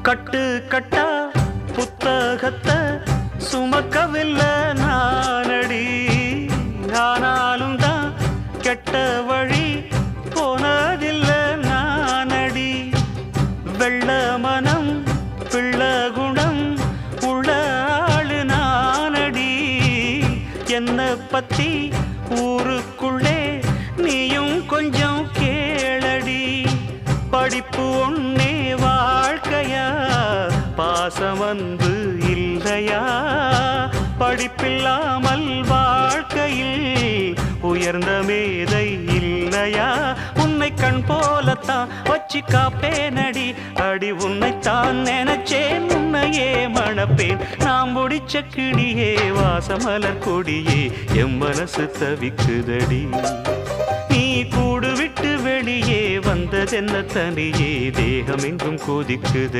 கட்டு கட்டா புத்தகத்தை சுமக்கவில்லை நானடி. ஆனாலும் தான் கெட்ட வழி போனதில்லை நானடி. வெள்ள மனம் பிள்ள குணம் உள்ள ஆளு நானடி. என்ன பத்தி ஊருக்குள்ளே நீயும் கொஞ்சம் கேளடி. படிப்பு ஒன்னே வாழ்க்கையா, பாசம் வந்து இல்லையா? படிப்பில்லாமல் வாழ்க்கையில் உயர்ந்த மேதை இல்லையா? உன்னை கண் போலத்தான் வச்சு காப்பேனடி. அடி உன்னைத்தான் நினைச்சேன், உன்னையே மணப்பேன். நாம் முடிச்ச கிளியே வாசமலர் கொடியே, எம் மனசு தவிக்குதடி. நீ கூடு விட்டு வெளியே வந்ததென்ன தனியே, தேகம் எங்கும் கொதிக்குதடி.